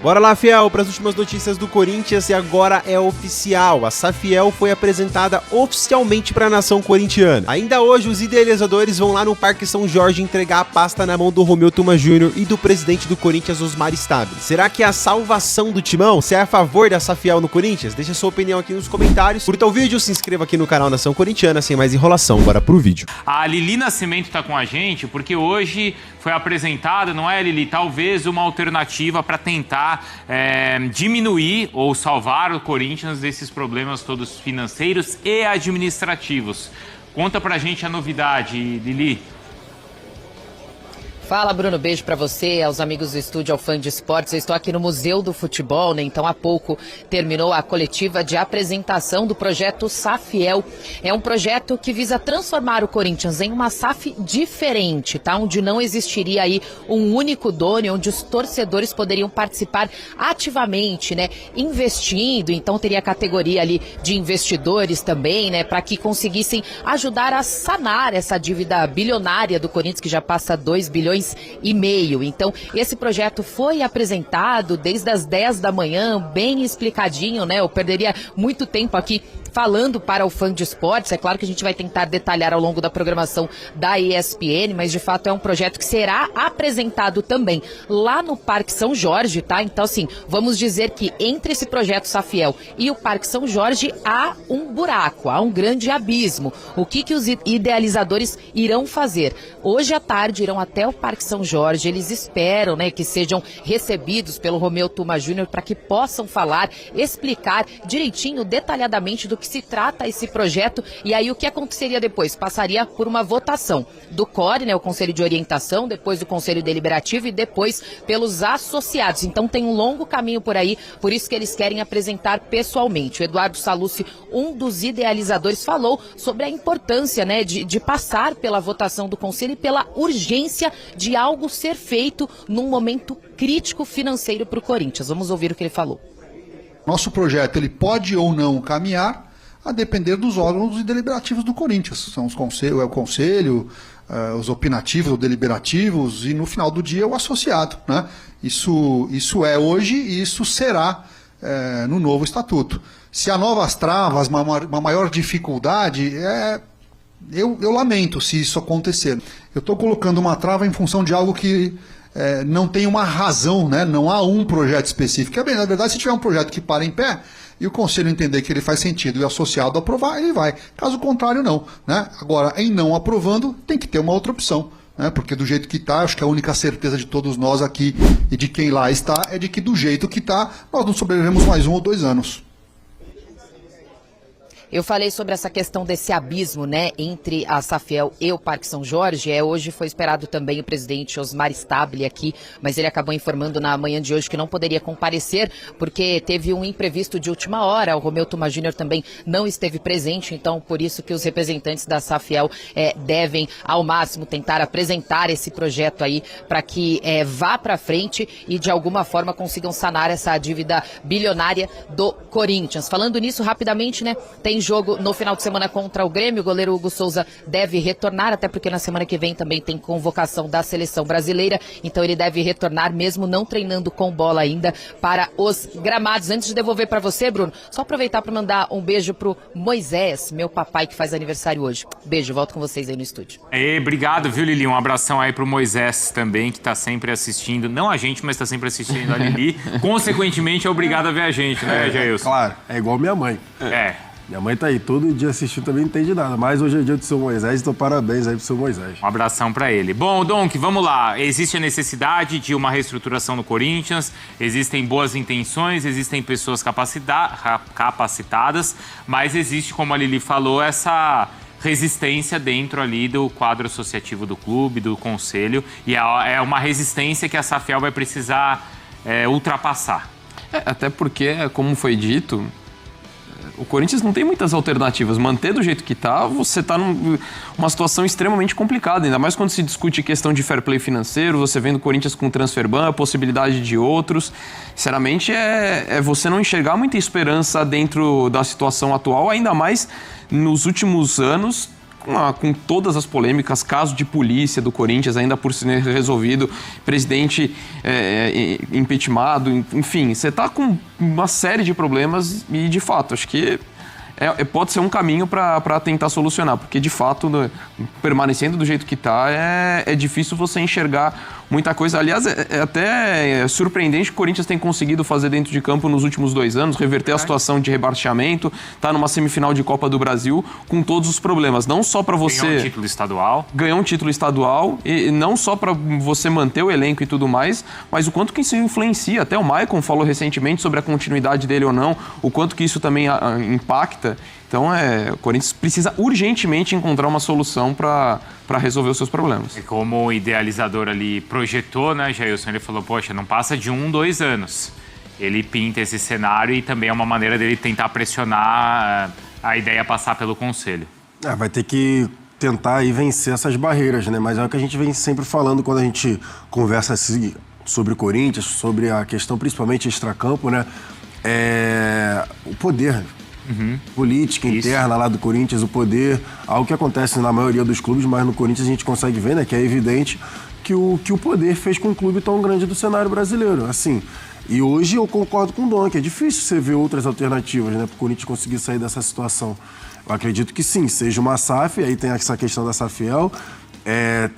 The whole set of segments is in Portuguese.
Bora lá, Fiel, para as últimas notícias do Corinthians e agora é oficial. A Safiel foi apresentada oficialmente para a nação corintiana. Ainda hoje, os idealizadores vão lá no Parque São Jorge entregar a pasta na mão do Romeu Tuma Júnior e do presidente do Corinthians, Osmar Stabile. Será que é a salvação do timão? Você é a favor da Safiel no Corinthians? Deixa sua opinião aqui nos comentários. Curta o vídeo, se inscreva aqui no canal Nação Corintiana. Sem mais enrolação, bora pro vídeo. A Lili Nascimento tá com a gente porque hoje foi apresentada, não é, Lili? Talvez uma alternativa para tentar diminuir ou salvar o Corinthians desses problemas todos financeiros e administrativos. Conta pra gente a novidade, Lili. Fala, Bruno, beijo pra você, aos amigos do estúdio, ao fã de esportes. Eu estou aqui no Museu do Futebol, né? Então há pouco terminou a coletiva de apresentação do projeto Safiel. É um projeto que visa transformar o Corinthians em uma SAF diferente, tá? Onde não existiria aí um único dono, onde os torcedores poderiam participar ativamente, né? Investindo, então teria a categoria ali de investidores também, né? Para que conseguissem ajudar a sanar essa dívida bilionária do Corinthians, que já passa 2 bilhões e meio. Então, esse projeto foi apresentado desde as 10 da manhã, bem explicadinho, né? Eu perderia muito tempo aqui falando para o fã de esportes. É claro que a gente vai tentar detalhar ao longo da programação da ESPN, mas de fato é um projeto que será apresentado também lá no Parque São Jorge, tá? Então, assim, vamos dizer que entre esse projeto Safiel e o Parque São Jorge há um buraco, há um grande abismo. O que os idealizadores irão fazer? Hoje à tarde irão até o Parque São Jorge. Eles esperam, né, que sejam recebidos pelo Romeu Tuma Júnior para que possam falar, explicar direitinho, detalhadamente do que se trata esse projeto. E aí o que aconteceria depois? Passaria por uma votação do CORE, né, o Conselho de Orientação, depois do Conselho Deliberativo e depois pelos associados. Então tem um longo caminho por aí, por isso que eles querem apresentar pessoalmente. O Eduardo Sallucci, um dos idealizadores, falou sobre a importância, né, de passar pela votação do Conselho e pela urgência de algo ser feito num momento crítico financeiro para o Corinthians. Vamos ouvir o que ele falou. Nosso projeto ele pode ou não caminhar a depender dos órgãos deliberativos do Corinthians. São os o conselho, os opinativos, os deliberativos e no final do dia o associado, né? Isso é hoje e isso será no novo estatuto. Se há novas travas, uma maior dificuldade, eu lamento se isso acontecer. Eu estou colocando uma trava em função de algo que não tem uma razão, né? Não há um projeto específico. Bem, na verdade, se tiver um projeto que para em pé e o conselho entender que ele faz sentido e o associado aprovar, ele vai. Caso contrário, não, né? Agora, em não aprovando, tem que ter uma outra opção, né? Porque do jeito que está, acho que a única certeza de todos nós aqui e de quem lá está é de que do jeito que está, nós não sobrevivemos mais 1 ou 2 anos. Eu falei sobre essa questão desse abismo, né, entre a Safiel e o Parque São Jorge. Hoje foi esperado também o presidente Osmar Stabile aqui, mas ele acabou informando na manhã de hoje que não poderia comparecer porque teve um imprevisto de última hora. O Romeu Tuma Júnior também não esteve presente, então por isso que os representantes da Safiel devem ao máximo tentar apresentar esse projeto aí para que vá para frente e de alguma forma consigam sanar essa dívida bilionária do Corinthians. Falando nisso rapidamente, né, tem jogo no final de semana contra o Grêmio. O goleiro Hugo Souza deve retornar, até porque na semana que vem também tem convocação da seleção brasileira, então ele deve retornar mesmo não treinando com bola ainda para os gramados. Antes de devolver para você, Bruno, só aproveitar para mandar um beijo pro Moisés, meu papai que faz aniversário hoje. Beijo, volto com vocês aí no estúdio. Obrigado, viu, Lili? Um abração aí pro Moisés também, que tá sempre assistindo, não a gente, mas tá sempre assistindo a Lili. Consequentemente, é obrigado a ver a gente, né, Jailson? Claro, é igual minha mãe. Minha mãe tá aí todo dia assistindo, também não entende nada. Mas hoje é dia do seu Moisés, então parabéns aí pro seu Moisés. Um abração pra ele. Bom, Donk, vamos lá. Existe a necessidade de uma reestruturação no Corinthians, existem boas intenções, existem pessoas capacitadas, mas existe, como a Lili falou, essa resistência dentro ali do quadro associativo do clube, do conselho, e é uma resistência que a Safiel vai precisar ultrapassar. Até porque, como foi dito, o Corinthians não tem muitas alternativas. Manter do jeito que está, você está numa situação extremamente complicada. Ainda mais quando se discute questão de fair play financeiro, você vendo o Corinthians com transfer ban, a possibilidade de outros. Sinceramente, você não enxergar muita esperança dentro da situação atual, ainda mais nos últimos anos, com todas as polêmicas, caso de polícia do Corinthians ainda por ser resolvido, presidente impeachmentado, enfim, você está com uma série de problemas e, de fato, acho que pode ser um caminho para tentar solucionar, porque, de fato, permanecendo do jeito que está, é difícil você enxergar muita coisa. Aliás, é até surpreendente que o Corinthians tem conseguido fazer dentro de campo nos últimos 2 anos, reverter a situação de rebaixamento, tá numa semifinal de Copa do Brasil com todos os problemas. Não só para você... Ganhou um título estadual. Ganhou um título estadual, e não só para você manter o elenco e tudo mais, mas o quanto que isso influencia. Até o Maicon falou recentemente sobre a continuidade dele ou não, o quanto que isso também impacta. Então, o Corinthians precisa urgentemente encontrar uma solução para resolver os seus problemas. E como o idealizador ali projetou, né, Jailson, ele falou, poxa, não passa de 1-2 anos. Ele pinta esse cenário e também é uma maneira dele tentar pressionar a ideia passar pelo Conselho. Vai ter que tentar aí vencer essas barreiras, né? Mas é o que a gente vem sempre falando quando a gente conversa sobre o Corinthians, sobre a questão principalmente extracampo, né? O poder. Política interna lá do Corinthians, o poder, algo que acontece na maioria dos clubes, mas no Corinthians a gente consegue ver, né, que é evidente que o poder fez com um clube tão grande do cenário brasileiro, assim. E hoje eu concordo com o Dom, que é difícil você ver outras alternativas, né, para o Corinthians conseguir sair dessa situação. Eu acredito que sim, seja uma SAF, aí tem essa questão da SAFiel,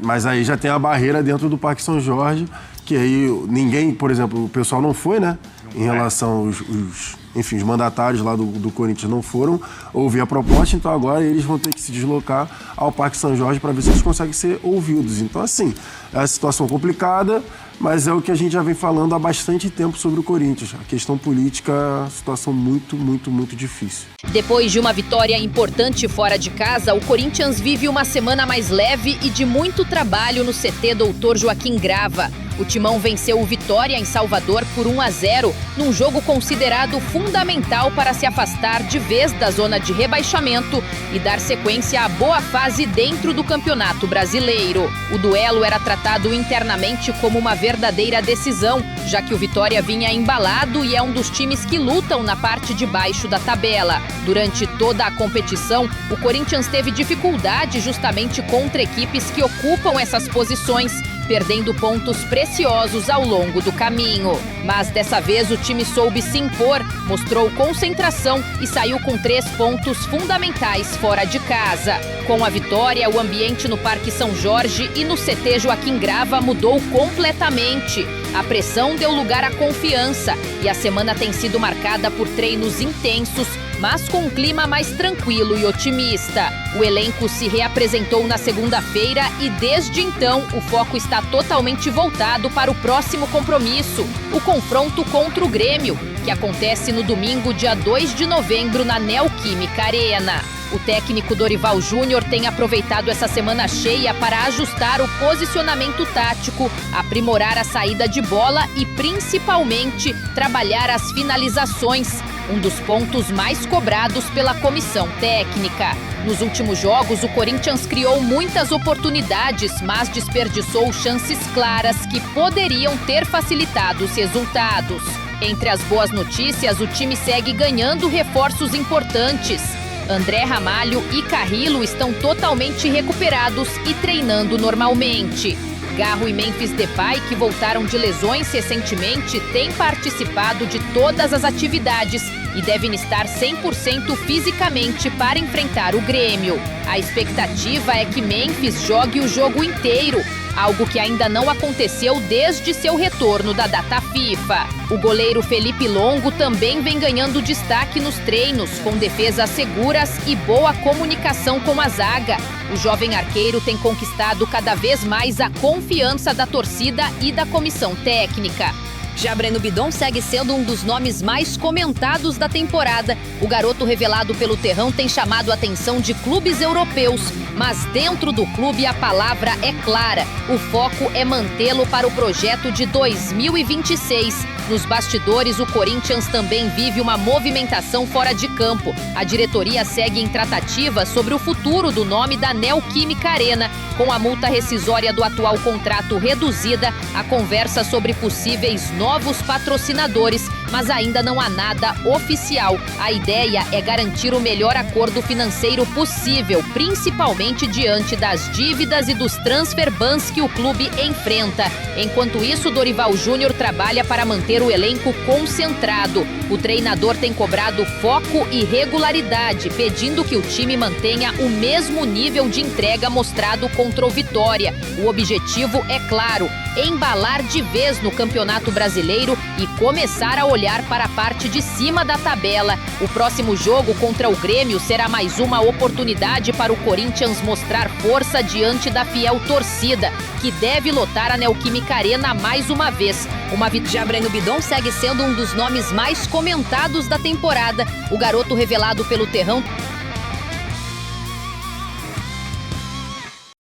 mas aí já tem a barreira dentro do Parque São Jorge, que aí ninguém, por exemplo, o pessoal não foi, né, em relação aos mandatários lá do Corinthians não foram ouvir a proposta, então agora eles vão ter que se deslocar ao Parque São Jorge para ver se eles conseguem ser ouvidos. Então, assim, é uma situação complicada, mas é o que a gente já vem falando há bastante tempo sobre o Corinthians. A questão política é uma situação muito, muito, muito difícil. Depois de uma vitória importante fora de casa, o Corinthians vive uma semana mais leve e de muito trabalho no CT Dr. Joaquim Grava. O Timão venceu o Vitória em Salvador por 1-0, num jogo considerado fundamental para se afastar de vez da zona de rebaixamento e dar sequência à boa fase dentro do Campeonato Brasileiro. O duelo era tratado internamente como uma verdadeira decisão, já que o Vitória vinha embalado e é um dos times que lutam na parte de baixo da tabela. Durante toda a competição, o Corinthians teve dificuldade justamente contra equipes que ocupam essas posições, perdendo pontos preciosos ao longo do caminho. Mas dessa vez o time soube se impor, mostrou concentração e saiu com 3 pontos fundamentais fora de casa. Com a vitória, o ambiente no Parque São Jorge e no CT Joaquim Grava mudou completamente. A pressão deu lugar à confiança e a semana tem sido marcada por treinos intensos, mas com um clima mais tranquilo e otimista. O elenco se reapresentou na segunda-feira e desde então o foco está totalmente voltado para o próximo compromisso, o confronto contra o Grêmio, que acontece no domingo, dia 2 de novembro, na Neoquímica Arena. O técnico Dorival Júnior tem aproveitado essa semana cheia para ajustar o posicionamento tático, aprimorar a saída de bola e, principalmente, trabalhar as finalizações, um dos pontos mais cobrados pela comissão técnica. Nos últimos jogos, o Corinthians criou muitas oportunidades, mas desperdiçou chances claras que poderiam ter facilitado os resultados. Entre as boas notícias, o time segue ganhando reforços importantes. André Ramalho e Carrillo estão totalmente recuperados e treinando normalmente. Garro e Memphis Depay, que voltaram de lesões recentemente, têm participado de todas as atividades e devem estar 100% fisicamente para enfrentar o Grêmio. A expectativa é que Memphis jogue o jogo inteiro, algo que ainda não aconteceu desde seu retorno da data FIFA. O goleiro Felipe Longo também vem ganhando destaque nos treinos, com defesas seguras e boa comunicação com a zaga. O jovem arqueiro tem conquistado cada vez mais a confiança da torcida e da comissão técnica. Já Breno Bidon segue sendo um dos nomes mais comentados da temporada. O garoto revelado pelo Terrão tem chamado a atenção de clubes europeus, mas dentro do clube a palavra é clara. O foco é mantê-lo para o projeto de 2026. Nos bastidores, o Corinthians também vive uma movimentação fora de campo. A diretoria segue em tratativa sobre o futuro do nome da Neoquímica Arena, Com a multa rescisória do atual contrato reduzida, a conversa sobre possíveis novos patrocinadores, mas ainda não há nada oficial. A ideia é garantir o melhor acordo financeiro possível, principalmente diante das dívidas e dos transfer bans que o clube enfrenta. Enquanto isso, Dorival Júnior trabalha para manter o elenco concentrado. O treinador tem cobrado foco e regularidade, pedindo que o time mantenha o mesmo nível de entrega mostrado contra o Vitória. O objetivo é claro: embalar de vez no Campeonato Brasileiro e começar a olhar para a parte de cima da tabela. O próximo jogo contra o Grêmio será mais uma oportunidade para o Corinthians mostrar força diante da fiel torcida, que deve lotar a Neoquímica Arena mais uma vez. Uma vitória. Breno Bidon segue sendo um dos nomes mais comentados da temporada. O garoto revelado pelo Terrão.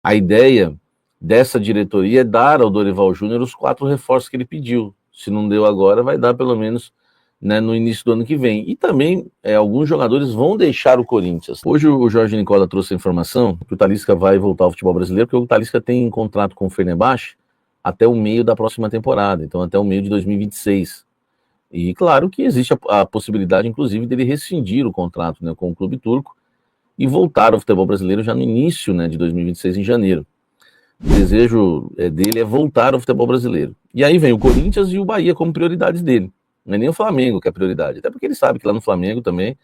A ideia dessa diretoria é dar ao Dorival Júnior os 4 reforços que ele pediu. Se não deu agora, vai dar pelo menos, né, no início do ano que vem. E também alguns jogadores vão deixar o Corinthians. Hoje o Jorge Nicola trouxe a informação que o Talisca vai voltar ao futebol brasileiro, porque o Talisca tem contrato com o Fenerbahçe até o meio da próxima temporada, então até o meio de 2026. E claro que existe a possibilidade, inclusive, dele rescindir o contrato, né, com o clube turco e voltar ao futebol brasileiro já no início, né, de 2026, em janeiro. O desejo dele é voltar ao futebol brasileiro. E aí vem o Corinthians e o Bahia como prioridades dele. Não é nem o Flamengo que é a prioridade. Até porque ele sabe que lá no Flamengo também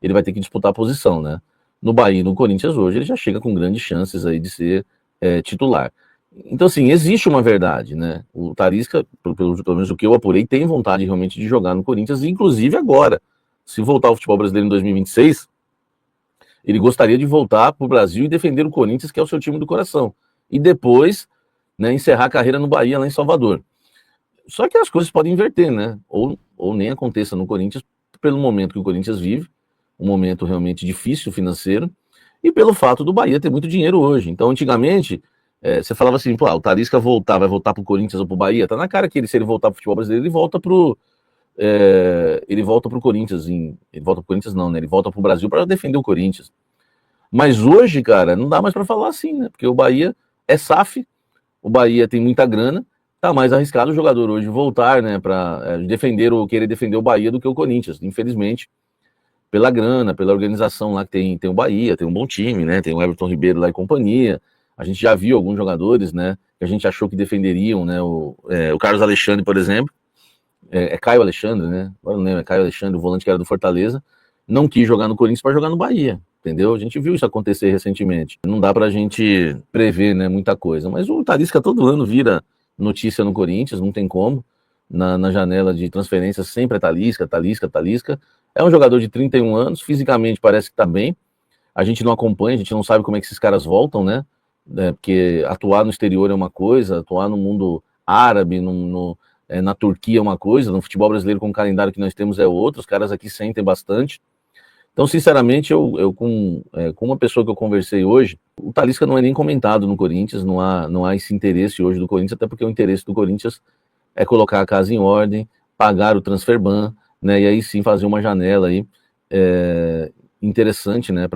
ele vai ter que disputar a posição, né? No Bahia e no Corinthians hoje ele já chega com grandes chances aí de ser titular. Então, assim, existe uma verdade, né? O Talisca, pelo menos o que eu apurei, tem vontade realmente de jogar no Corinthians, inclusive agora. Se voltar ao futebol brasileiro em 2026, ele gostaria de voltar para o Brasil e defender o Corinthians, que é o seu time do coração. E depois, né, encerrar a carreira no Bahia, lá em Salvador. Só que as coisas podem inverter, né? Ou nem aconteça no Corinthians, pelo momento que o Corinthians vive, um momento realmente difícil financeiro, e pelo fato do Bahia ter muito dinheiro hoje. Então, antigamente, você falava assim, pô, o Talisca vai voltar pro Corinthians ou pro Bahia. Tá na cara que se ele voltar pro futebol brasileiro, ele volta pro Corinthians. Ele volta pro Corinthians não, né? Ele volta pro Brasil para defender o Corinthians. Mas hoje, cara, não dá mais para falar assim, né? Porque o Bahia é SAF, o Bahia tem muita grana, tá mais arriscado o jogador hoje voltar, né, para defender ou querer defender o Bahia do que o Corinthians, infelizmente, pela grana, pela organização lá que tem o Bahia, tem um bom time, né, tem o Everton Ribeiro lá e companhia. A gente já viu alguns jogadores, né, que a gente achou que defenderiam, né, o Carlos Alexandre, por exemplo, Caio Alexandre, né, agora não lembro, é Caio Alexandre, o volante que era do Fortaleza, não quis jogar no Corinthians para jogar no Bahia. Entendeu? A gente viu isso acontecer recentemente. Não dá pra gente prever, né, muita coisa. Mas o Talisca todo ano vira notícia no Corinthians, não tem como. Na janela de transferência sempre é Talisca. É um jogador de 31 anos, fisicamente parece que tá bem. A gente não acompanha, a gente não sabe como é que esses caras voltam, né? Porque atuar no exterior é uma coisa, atuar no mundo árabe, na Turquia é uma coisa, no futebol brasileiro com o calendário que nós temos é outro. Os caras aqui sentem bastante. Então, sinceramente, eu com uma pessoa que eu conversei hoje, o Talisca não é nem comentado no Corinthians, não há esse interesse hoje do Corinthians, até porque o interesse do Corinthians é colocar a casa em ordem, pagar o transfer ban, né, e aí sim fazer uma janela aí interessante, né,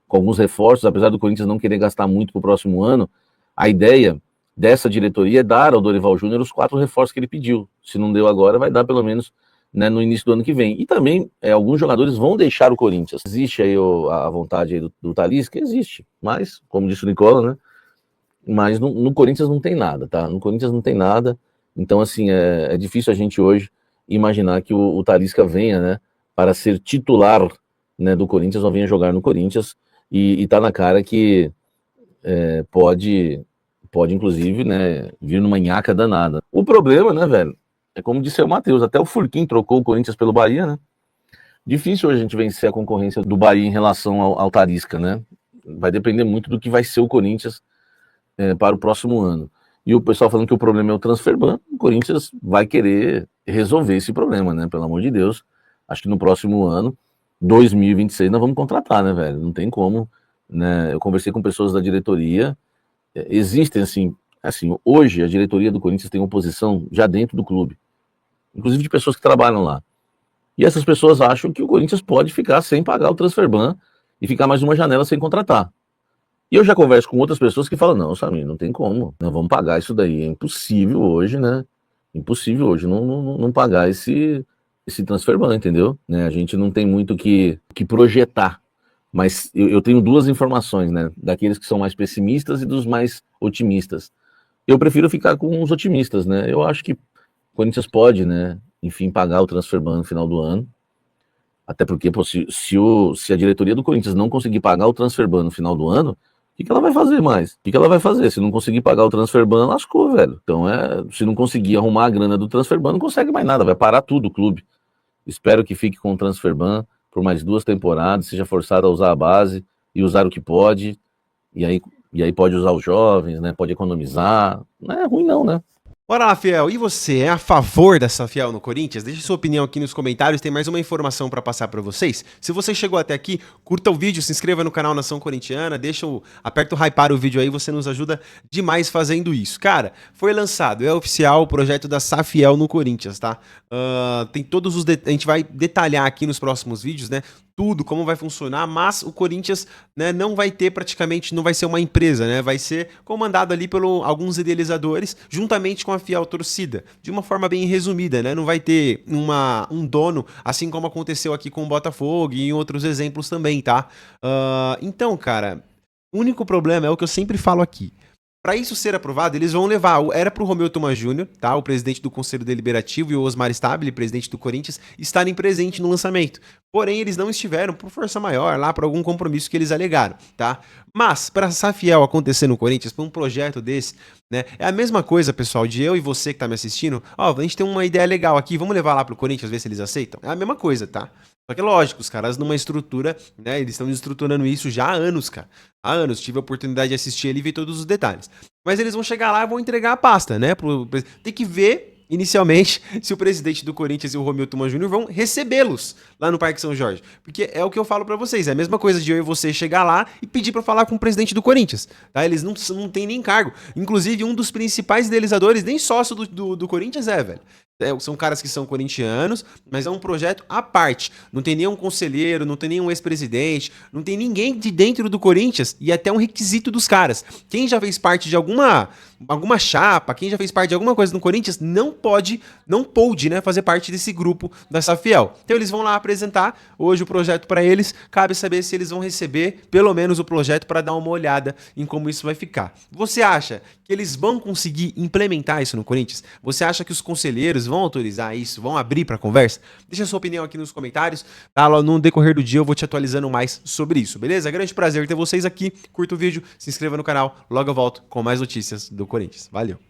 com alguns reforços, apesar do Corinthians não querer gastar muito para o próximo ano. A ideia dessa diretoria é dar ao Dorival Júnior os 4 reforços que ele pediu. Se não deu agora, vai dar pelo menos, né, no início do ano que vem. E também alguns jogadores vão deixar o Corinthians. Existe aí a vontade aí do Talisca? Existe, mas, como disse o Nicola, né, mas no Corinthians não tem nada, tá? No Corinthians não tem nada, então assim, é difícil a gente hoje imaginar que o Talisca venha, né, para ser titular, né, do Corinthians, ou venha jogar no Corinthians, e tá na cara que pode inclusive, né, vir numa nhaca danada. O problema, né, velho, é como disse o Matheus, até o Furquim trocou o Corinthians pelo Bahia, né? Difícil hoje a gente vencer a concorrência do Bahia em relação ao Talisca, né? Vai depender muito do que vai ser o Corinthians para o próximo ano. E o pessoal falando que o problema é o transfer ban, o Corinthians vai querer resolver esse problema, né? Pelo amor de Deus. Acho que no próximo ano, 2026, nós vamos contratar, né, velho? Não tem como, né? Eu conversei com pessoas da diretoria, existem, assim, hoje a diretoria do Corinthians tem oposição já dentro do clube, inclusive de pessoas que trabalham lá. E essas pessoas acham que o Corinthians pode ficar sem pagar o transfer ban e ficar mais uma janela sem contratar. E eu já converso com outras pessoas que falam, não, Samir, não tem como, não vamos pagar isso daí, é impossível hoje, né? Impossível hoje não pagar esse transfer ban, entendeu? Né? A gente não tem muito que projetar, mas eu tenho duas informações, né? Daqueles que são mais pessimistas e dos mais otimistas. Eu prefiro ficar com os otimistas, né? Eu acho que o Corinthians pode, né? Enfim, pagar o transfer ban no final do ano. Até porque, pô, se a diretoria do Corinthians não conseguir pagar o transfer ban no final do ano, o que ela vai fazer mais? O que ela vai fazer? Se não conseguir pagar o transfer ban, lascou, velho. Então, se não conseguir arrumar a grana do transfer ban, não consegue mais nada, vai parar tudo o clube. Espero que fique com o transfer ban por mais 2 temporadas, seja forçado a usar a base e usar o que pode, e aí pode usar os jovens, né? Pode economizar. Não é ruim não, né? Bora lá, Fiel. E você é a favor dessa Fiel no Corinthians? Deixe sua opinião aqui nos comentários. Tem mais uma informação para passar para vocês. Se você chegou até aqui, curta o vídeo, se inscreva no canal Nação Corintiana, aperta o hypar o vídeo aí, você nos ajuda demais fazendo isso. Cara, foi lançado, é oficial o projeto da Safiel no Corinthians, tá? Tem todos os a gente vai detalhar aqui nos próximos vídeos, né? Tudo, como vai funcionar, mas o Corinthians, né, não vai ter praticamente, não vai ser uma empresa, né? Vai ser comandado ali por alguns idealizadores, juntamente com a Fiel torcida, de uma forma bem resumida, né? Não vai ter um dono, assim como aconteceu aqui com o Botafogo e em outros exemplos também, tá? Então, cara, o único problema é o que eu sempre falo aqui. Para isso ser aprovado, eles vão levar, era para o Romeu Thomas Júnior, tá? O presidente do Conselho Deliberativo, e o Osmar Stabile, presidente do Corinthians, estarem presentes no lançamento. Porém, eles não estiveram por força maior lá, por algum compromisso que eles alegaram, tá? Mas, para essa Fiel acontecer no Corinthians, para um projeto desse, né? É a mesma coisa, pessoal, de eu e você que tá me assistindo. Ó, a gente tem uma ideia legal aqui, vamos levar lá pro Corinthians, ver se eles aceitam? É a mesma coisa, tá? Só que é lógico, os caras numa estrutura, né? Eles estão estruturando isso já há anos, cara. Há anos. Tive a oportunidade de assistir ali e ver todos os detalhes. Mas eles vão chegar lá e vão entregar a pasta, né? Tem que ver, inicialmente, se o presidente do Corinthians e o Romeu Thomas Júnior vão recebê-los lá no Parque São Jorge. Porque é o que eu falo pra vocês. É a mesma coisa de eu e você chegar lá e pedir pra falar com o presidente do Corinthians. Tá? Eles não têm nem cargo. Inclusive, um dos principais idealizadores, nem sócio do Corinthians velho. São caras que são corintianos, mas é um projeto à parte. Não tem nenhum conselheiro, não tem nenhum ex-presidente, não tem ninguém de dentro do Corinthians, e é até um requisito dos caras. Quem já fez parte de alguma chapa, quem já fez parte de alguma coisa no Corinthians, não pôde, né, fazer parte desse grupo da Safiel. Então eles vão lá apresentar hoje o projeto para eles, cabe saber se eles vão receber pelo menos o projeto para dar uma olhada em como isso vai ficar. Você acha que eles vão conseguir implementar isso no Corinthians? Você acha que os conselheiros vão autorizar isso? Vão abrir para conversa? Deixa a sua opinião aqui nos comentários, tá? No decorrer do dia eu vou te atualizando mais sobre isso, beleza? Grande prazer ter vocês aqui. Curta o vídeo, se inscreva no canal, logo eu volto com mais notícias do Corinthians. Valeu!